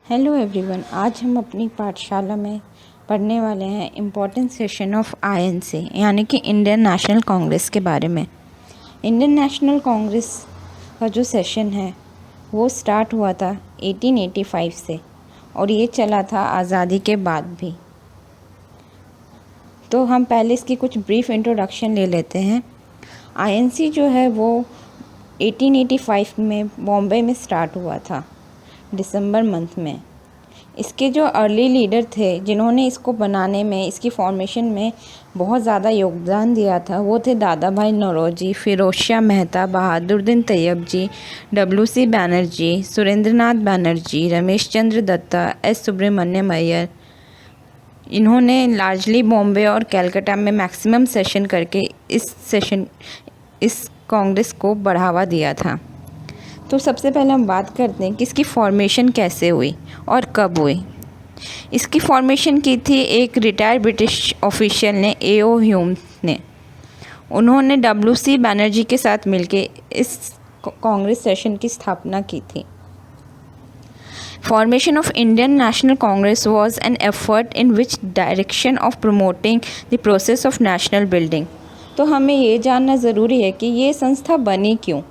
Hello everyone, आज हम अपनी पाठशाला में पढ़ने वाले हैं इम्पोर्टेंट सेशन ऑफ आईएनसी यानी कि इंडियन नेशनल कांग्रेस के बारे में। इंडियन नेशनल कांग्रेस का जो सेशन है वो स्टार्ट हुआ था 1885 से और ये चला था आज़ादी के बाद भी। तो हम पहले इसकी कुछ ब्रीफ इंट्रोडक्शन ले लेते हैं। आईएनसी जो है वो 1885 में बॉम्बे में स्टार्ट हुआ था दिसंबर मंथ में। इसके जो अर्ली लीडर थे जिन्होंने इसको बनाने में, इसकी फॉर्मेशन में बहुत ज़्यादा योगदान दिया था, वो थे दादा भाई नौरोजी, फिरोज शाह मेहता, बहादुर तैयब जी, WC बैनर्जी, सुरेंद्रनाथ बैनर्जी, रमेश चंद्र दत्ता, S सुब्रमण्यम अय्यर। इन्होंने लार्जली बॉम्बे और कलकत्ता में मैक्सिमम सेशन करके इस कांग्रेस को बढ़ावा दिया था। तो सबसे पहले हम बात करते हैं कि इसकी फॉर्मेशन कैसे हुई और कब हुई। इसकी फॉर्मेशन की थी एक रिटायर्ड ब्रिटिश ऑफिशियल ने, A.O. ह्यूम ने। उन्होंने WC बैनर्जी के साथ मिलकर इस कांग्रेस सेशन की स्थापना की थी। Formation of Indian National Congress was an effort in which direction of promoting the process of national building। तो हमें ये जानना ज़रूरी है कि ये संस्था बनी क्यों।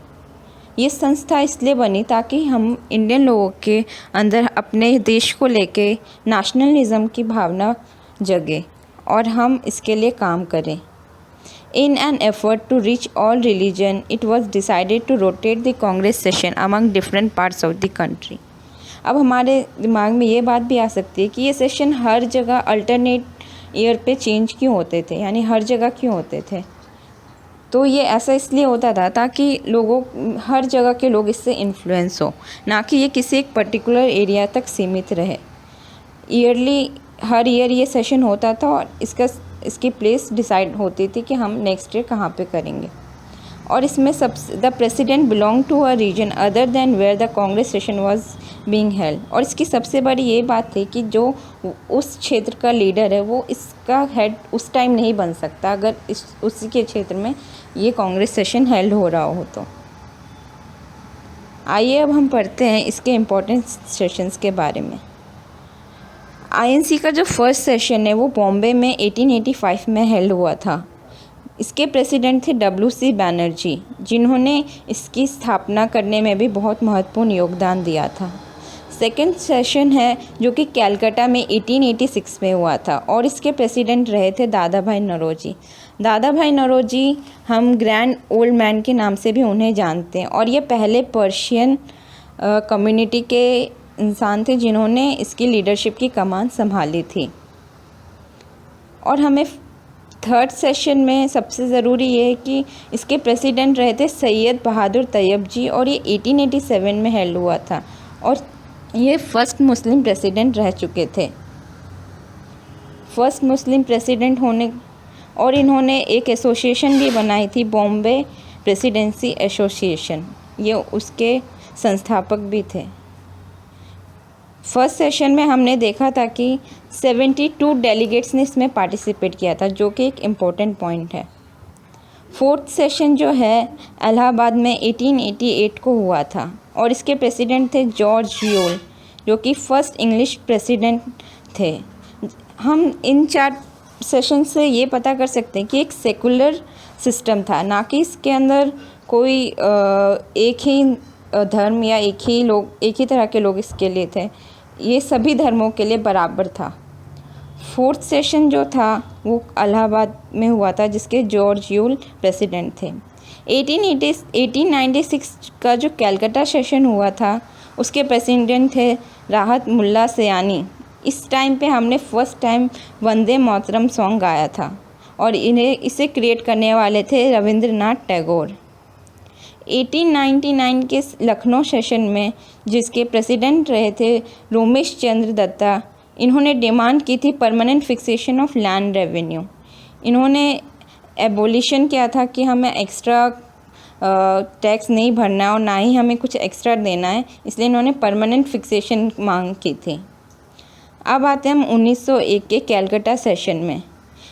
ये संस्था इसलिए बनी ताकि हम इंडियन लोगों के अंदर अपने देश को लेके नेशनलिज्म की भावना जगे और हम इसके लिए काम करें। In an effort to reach all religion, it was decided to rotate the Congress session among different parts of the country। अब हमारे दिमाग में ये बात भी आ सकती है कि ये सेशन हर जगह अल्टरनेट ईयर पे चेंज क्यों होते थे, यानी हर जगह क्यों होते थे। तो ये ऐसा इसलिए होता था ताकि हर जगह के लोग इससे इन्फ्लुएंस हो, ना कि ये किसी एक पर्टिकुलर एरिया तक सीमित रहे। हर ईयर ये सेशन होता था और इसकी प्लेस डिसाइड होती थी कि हम नेक्स्ट ईयर कहाँ पे करेंगे। और इसमें the president belong to a region other than where the Congress session was being held. और इसकी सबसे बड़ी ये बात थी कि जो उस क्षेत्र का लीडर है वो इसका हेड उस टाइम नहीं बन सकता अगर उसी के क्षेत्र में ये कांग्रेस सेशन हेल्ड हो रहा हो। तो आइए अब हम पढ़ते हैं इसके इम्पोर्टेंट सेशंस के बारे में। आईएनसी का जो फर्स्ट सेशन है वो बॉम्बे में 1885 में हेल्ड हुआ था। इसके प्रेसिडेंट थे WC बैनर्जी, जिन्होंने इसकी स्थापना करने में भी बहुत महत्वपूर्ण योगदान दिया था। सेकेंड सेशन है जो कि कलकत्ता में 1886 में हुआ था और इसके प्रेसिडेंट रहे थे दादा भाई नौरोजी। दादा भाई नौरोजी हम ग्रैंड ओल्ड मैन के नाम से भी उन्हें जानते हैं और ये पहले पर्शियन कम्युनिटी के इंसान थे जिन्होंने इसकी लीडरशिप की कमान संभाली थी। और हमें थर्ड सेशन में सबसे ज़रूरी ये है कि इसके प्रेसिडेंट रहे थे सैयद बहादुर तैयब जी और ये 1887 में हेल्ड हुआ था और ये फर्स्ट मुस्लिम प्रेसिडेंट रह चुके थे। फर्स्ट मुस्लिम प्रेसिडेंट होने और इन्होंने एक एसोसिएशन भी बनाई थी, बॉम्बे प्रेसिडेंसी एसोसिएशन। ये उसके संस्थापक भी थे। फर्स्ट सेशन में हमने देखा था कि 72 डेलीगेट्स ने इसमें पार्टिसिपेट किया था, जो कि एक इम्पोर्टेंट पॉइंट है। फोर्थ सेशन जो है इलाहाबाद में 1888 को हुआ था और इसके प्रेसिडेंट थे जॉर्ज यूल, जो कि फर्स्ट इंग्लिश प्रेसिडेंट थे। हम इन 4 सेशन से ये पता कर सकते हैं कि एक सेकुलर सिस्टम था, ना कि इसके अंदर कोई एक ही धर्म या एक ही तरह के लोग इसके लिए थे। ये सभी धर्मों के लिए बराबर था। फोर्थ सेशन जो था वो इलाहाबाद में हुआ था, जिसके जॉर्ज यूल प्रेसिडेंट थे। 1896 का जो कलकत्ता सेशन हुआ था उसके प्रेसिडेंट थे राहत मुल्ला सयानी। इस टाइम पे हमने first time Vande Mataram song गाया था और इसे क्रिएट करने वाले थे रविंद्रनाथ टैगोर। 1899 के लखनऊ सेशन में जिसके प्रेसिडेंट रहे थे रोमेश चंद्र दत्ता, इन्होंने डिमांड की थी permanent fixation of land revenue. इन्होंने एबोलिशन किया था कि हमें एक्स्ट्रा टैक्स नहीं भरना और ना ही हमें कुछ एक्स्ट्रा देना है, इसलिए इन्होंने परमानेंट फिक्सेशन मांग की थी। अब आते हैं हम 1901 के कलकत्ता सेशन में।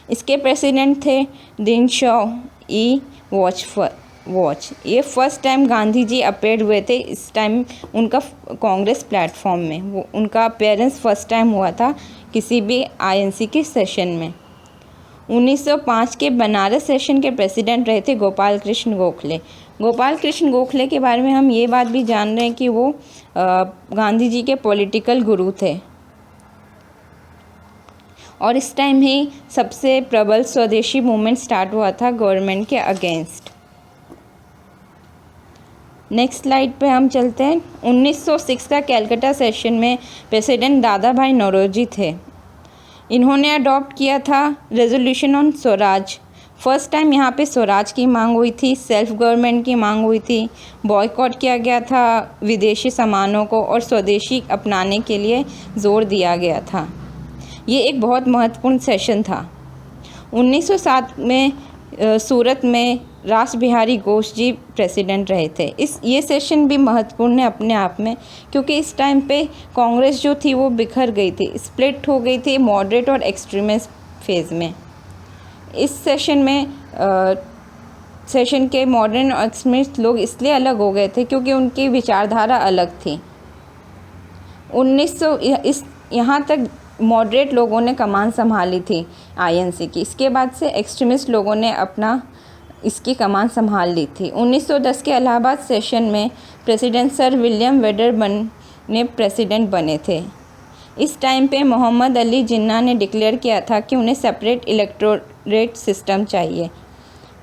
इसके प्रेसिडेंट थे दिनशॉ ई वॉच। ये first time Gandhi ji appear हुए थे, इस टाइम उनका कांग्रेस प्लेटफॉर्म में वो उनका अपेयरेंस फर्स्ट टाइम हुआ था किसी भी आईएनसी के सेशन में। 1905 के बनारस सेशन के प्रेसिडेंट रहे थे गोपाल कृष्ण गोखले। गोपाल कृष्ण गोखले के बारे में हम ये बात भी जान रहे हैं कि वो गांधी जी के पॉलिटिकल गुरु थे और इस टाइम ही सबसे प्रबल स्वदेशी मूवमेंट स्टार्ट हुआ था गवर्नमेंट के अगेंस्ट। नेक्स्ट स्लाइड पे हम चलते हैं। 1906 का कैलकाटा सेशन में प्रेसिडेंट दादा भाई नौरोजी थे। इन्होंने अडॉप्ट किया था resolution on Swaraj. First time यहाँ पे स्वराज की मांग हुई थी, सेल्फ गवर्नमेंट की मांग हुई थी, बॉयकॉट किया गया था विदेशी सामानों को और स्वदेशी अपनाने के लिए जोर दिया गया था। ये एक बहुत महत्वपूर्ण सेशन था। 1907 में सूरत में रास बिहारी घोष जी प्रेसिडेंट रहे थे। ये सेशन भी महत्वपूर्ण है अपने आप में, क्योंकि इस टाइम पे कांग्रेस जो थी वो बिखर गई थी, स्प्लिट हो गई थी मॉडरेट और एक्सट्रीमिस्ट फेज़ में। इस सेशन के मॉडर्न और एक्सट्रीमिस्ट लोग इसलिए अलग हो गए थे क्योंकि उनकी विचारधारा अलग थी। 1900 यहाँ तक मॉडरेट लोगों ने कमान संभाली थी आईएनसी की, इसके बाद से एक्सट्रीमिस्ट लोगों ने अपना इसकी कमान संभाल ली थी। 1910 के इलाहाबाद सेशन में प्रेसिडेंट सर विलियम वेडरबर्न ने प्रेसिडेंट बने थे। इस टाइम पे मोहम्मद अली जिन्ना ने डिक्लेयर किया था कि उन्हें सेपरेट इलेक्टोरेट सिस्टम चाहिए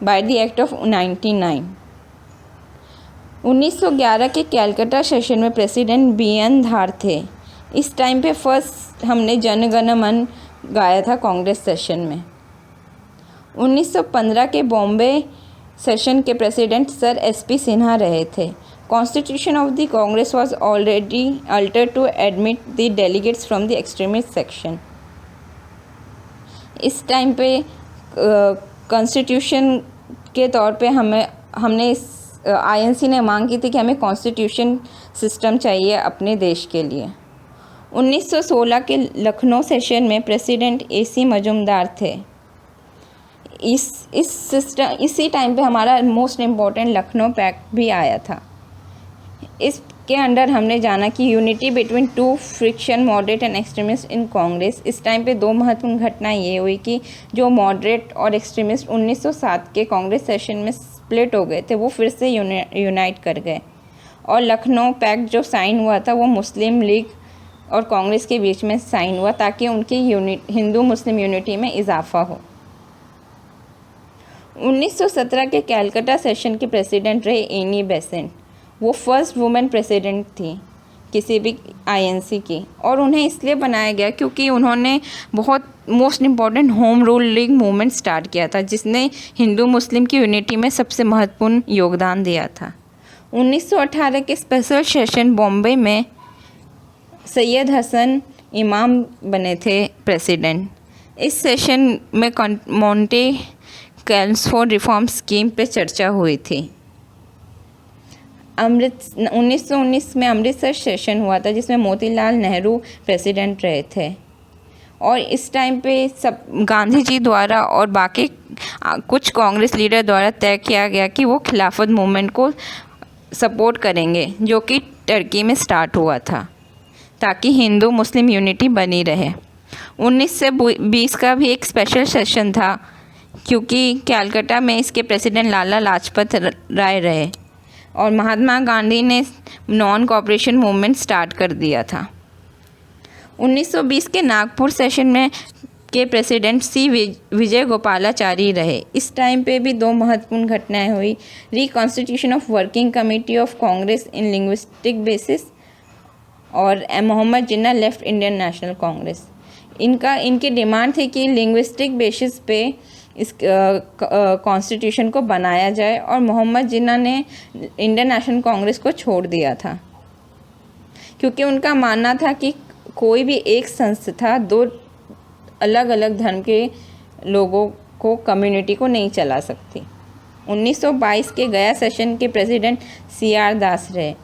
बाय द एक्ट ऑफ 99। 1911 के कैलकाटा सेशन में प्रेसिडेंट बीएन धार थे। इस टाइम पे फर्स्ट हमने जन गण मन गाया था कांग्रेस सेशन में। 1915 के बॉम्बे सेशन के प्रेसिडेंट सर एसपी सिन्हा रहे थे। Constitution of the Congress was already altered to admit the delegates from the extremist section. इस टाइम पे कॉन्स्टिट्यूशन के तौर पे हमने इस आईएनसी ने मांग की थी कि हमें कॉन्स्टिट्यूशन सिस्टम चाहिए अपने देश के लिए। 1916 के लखनऊ सेशन में प्रेसिडेंट एसी मजूमदार थे। इसी टाइम पे हमारा मोस्ट इम्पॉर्टेंट लखनऊ पैक्ट भी आया था। इसके अंडर हमने जाना कि unity between two friction moderate and extremist in Congress. इस टाइम पे दो महत्वपूर्ण घटनाएं ये हुई कि जो मॉडरेट और एक्सट्रीमिस्ट 1907 के कांग्रेस सेशन में स्प्लिट हो गए थे वो फिर से यूनाइट कर गए और लखनऊ पैक्ट जो साइन हुआ था वो मुस्लिम लीग और कांग्रेस के बीच में साइन हुआ ताकि उनकी हिंदू मुस्लिम यूनिटी में इजाफा हो। 1917 के कैलकाटा सेशन के प्रेसिडेंट रहे एनी बेसेंट। वो फर्स्ट वुमेन प्रेसिडेंट थी किसी भी आईएनसी की और उन्हें इसलिए बनाया गया क्योंकि उन्होंने बहुत most important home rule league movement start किया था जिसने हिंदू मुस्लिम की यूनिटी में सबसे महत्वपूर्ण योगदान दिया था। 1918 के स्पेशल सेशन बॉम्बे में सैयद हसन इमाम बने थे प्रेसिडेंट। इस सेशन में मॉन्टे कैल्सफोर्ड रिफॉर्म स्कीम पे चर्चा हुई थी। 1919 में अमृतसर सेशन हुआ था जिसमें मोतीलाल नेहरू प्रेसिडेंट रहे थे और इस टाइम पे सब गांधी जी द्वारा और बाकी कुछ कांग्रेस लीडर द्वारा तय किया गया कि वो खिलाफत मूवमेंट को सपोर्ट करेंगे जो कि टर्की में स्टार्ट हुआ था ताकि हिंदू मुस्लिम यूनिटी बनी रहे। 19 से 20 का भी एक स्पेशल सेशन था क्योंकि कैलकाटा में इसके प्रेसिडेंट लाला लाजपत राय रहे और महात्मा गांधी ने नॉन कॉपरेशन मूवमेंट स्टार्ट कर दिया था। 1920 के नागपुर सेशन में के प्रेसिडेंट सी विजय गोपालाचारी रहे। इस टाइम पे भी दो महत्वपूर्ण घटनाएं हुई, reconstitution of working committee of Congress in linguistic basis और मोहम्मद जिन्ना लेफ्ट इंडियन नेशनल कांग्रेस। इनकी डिमांड थी कि लिंग्विस्टिक बेसिस पे इस कॉन्स्टिट्यूशन को बनाया जाए और मोहम्मद जिन्ना ने इंडियन नेशनल कांग्रेस को छोड़ दिया था क्योंकि उनका मानना था कि कोई भी एक संस्था दो अलग अलग धर्म के लोगों को कम्युनिटी को नहीं चला सकती। 1922 के गया सेशन के प्रेसिडेंट CR दास रहे।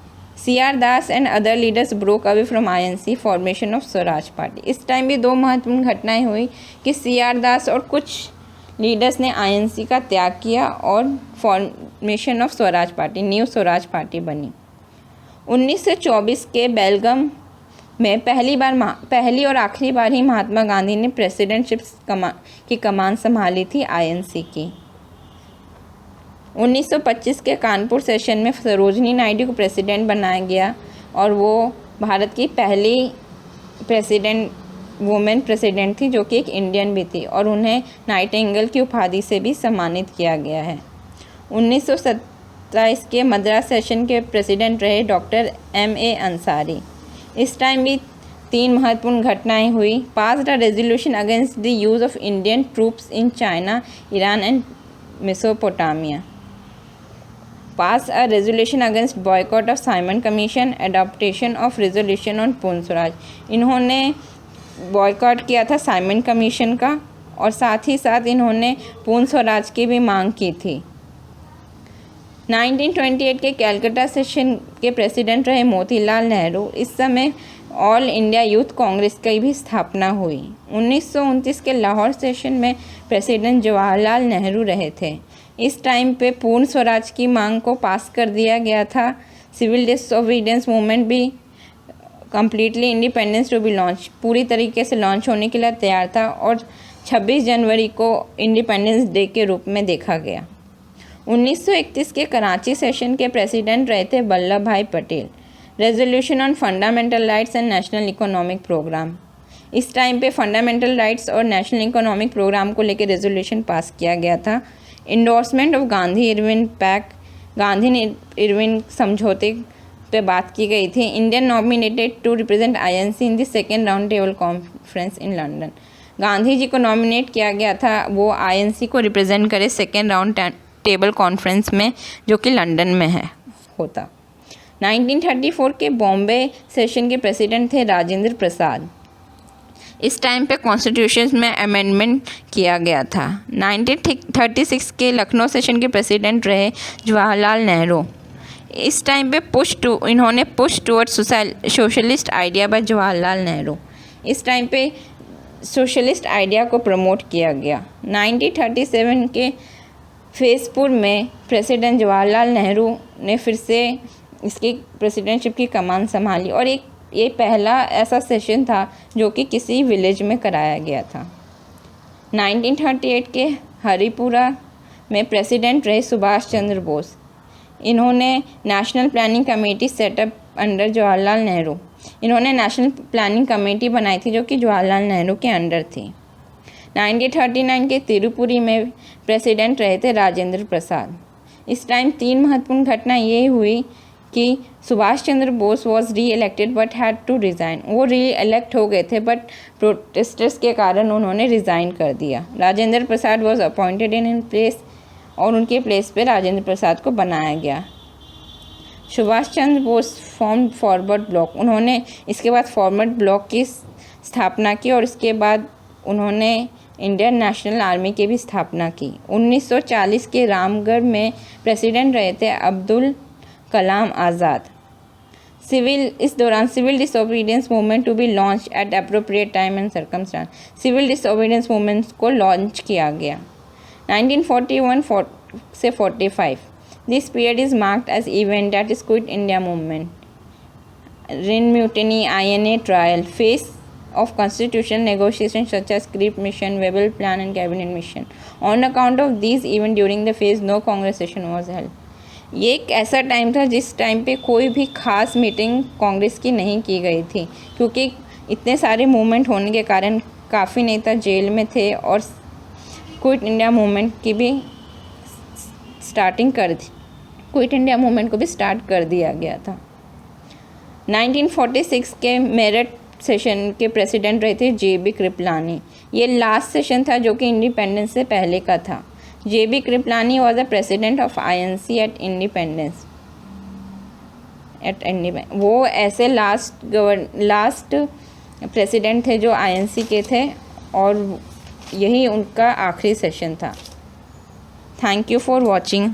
CR Das and other leaders broke away from INC formation of Swaraj party. इस टाइम भी दो महत्वपूर्ण घटनाएं हुई कि CR दास और कुछ लीडर्स ने आईएनसी का त्याग किया और formation of Swaraj party, new Swaraj party बनी। 1924 के बेलगाम में पहली और आखिरी बार ही महात्मा गांधी ने प्रेसिडेंटशिप की कमान संभाली थी आईएनसी की। 1925 के कानपुर सेशन में सरोजनी नायडू को प्रेसिडेंट बनाया गया और वो भारत की पहली वुमेन प्रेसिडेंट थी जो कि एक इंडियन भी थी, और उन्हें नाइटिंगेल की उपाधि से भी सम्मानित किया गया है। 1927 के मद्रास सेशन के प्रेसिडेंट रहे डॉक्टर M.A. अंसारी। इस टाइम भी 3 महत्वपूर्ण घटनाएं हुई। Passed a resolution against the use of Indian troops in China, Iran and Mesopotamia. Pass a resolution against boycott of Simon commission, adaptation of resolution on पूर्ण स्वराज। इन्होंने boycott किया था साइमन कमीशन का, और साथ ही साथ इन्होंने पूर्ण स्वराज की भी मांग की थी। 1928 के कैलकाटा सेशन के प्रेसिडेंट रहे मोतीलाल नेहरू। इस समय ऑल इंडिया यूथ कांग्रेस की भी स्थापना हुई। 1929 के लाहौर सेशन में प्रेसिडेंट जवाहरलाल नेहरू रहे थे। इस टाइम पे पूर्ण स्वराज की मांग को पास कर दिया गया था। सिविल डिसओबीडियंस मूवमेंट भी completely independence to be launch, पूरी तरीके से लॉन्च होने के लिए तैयार था, और 26 जनवरी को इंडिपेंडेंस डे के रूप में देखा गया। 1931 के कराची सेशन के प्रेसिडेंट रहे थे Vallabh Bhai Patel. Resolution on fundamental rights and national economic programme. इस टाइम पे फंडामेंटल राइट्स और नेशनल इकोनॉमिक प्रोग्राम को लेकर रेजोल्यूशन पास किया गया था। Endorsement of Gandhi Irwin pact, Gandhi Irwin समझौते पे बात की गई थी। Indian nominated to represent INC in the second round table conference in London. Gandhi ji को नॉमिनेट किया गया था, वो आईएनसी को रिप्रेजेंट करे सेकेंड राउंड टेबल कॉन्फ्रेंस में, जो कि लंदन में होता। 1934 के बॉम्बे सेशन के प्रेसिडेंट थे राजेंद्र प्रसाद। इस टाइम पे कॉन्स्टिट्यूशन में अमेंडमेंट किया गया था। 1936 के लखनऊ सेशन के प्रेसिडेंट रहे जवाहरलाल नेहरू। इस टाइम पे इन्होंने push toward socialist idea by Jawaharlal Nehru. इस टाइम पे सोशलिस्ट आइडिया को प्रमोट किया गया। 1937 के फेसपुर में प्रेसिडेंट जवाहरलाल नेहरू ने फिर से इसकी प्रेसिडेंटशिप की कमान संभाली, और ये पहला ऐसा सेशन था जो कि किसी विलेज में कराया गया था। 1938 के हरिपुरा में प्रेसिडेंट रहे सुभाष चंद्र बोस। इन्होंने national planning committee setup under Jawaharlal Nehru. इन्होंने नेशनल प्लानिंग कमेटी बनाई थी जो कि जवाहरलाल नेहरू के अंडर थी। 1939 के तिरुपुरी में प्रेसिडेंट रहे थे राजेंद्र प्रसाद। इस टाइम 3 महत्वपूर्ण घटना ये हुई कि Subhash Chandra Bose was re-elected but had to resign. वो री इलेक्ट हो गए थे बट प्रोटेस्टर्स के कारण उन्होंने रिज़ाइन कर दिया। Rajendra Prasad was appointed in place, और उनके प्लेस पे राजेंद्र प्रसाद को बनाया गया। Subhash Chandra Bose form forward block. उन्होंने इसके बाद फॉरवर्ड ब्लॉक की स्थापना की, और इसके बाद उन्होंने इंडियन नेशनल आर्मी की भी स्थापना की। 1940 के रामगढ़ में प्रेसिडेंट रहे थे अब्दुल कलाम आज़ाद। इस दौरान civil disobedience movement to be launch at appropriate time and circumstance. Civil disobedience movement को लॉन्च किया गया। 1941 से 45 this period is marked as event that is quit India movement, RIN mutiny, INA trial, phase of constitutional negotiations such as creep mission, Webble plan and cabinet mission. On account of these events during the phase, no Congress session was held. ये एक ऐसा time था जिस time पे कोई भी खास meeting Congress की नहीं की गई थी, क्योंकि इतने सारे मूवमेंट होने के कारण काफ़ी नेता जेल में थे, और क्विट इंडिया मूवमेंट की भी क्विट इंडिया मूवमेंट को भी स्टार्ट कर दिया गया था। 1946 के मेरठ सेशन के प्रेसिडेंट रहे थे JB कृपलानी। ये लास्ट सेशन था जो कि इंडिपेंडेंस से पहले का था। JB Kripalani was the president of INC at independence. वो ऐसे लास्ट प्रेसिडेंट थे जो INC के थे, और यही उनका आखिरी सेशन था। Thank you for watching.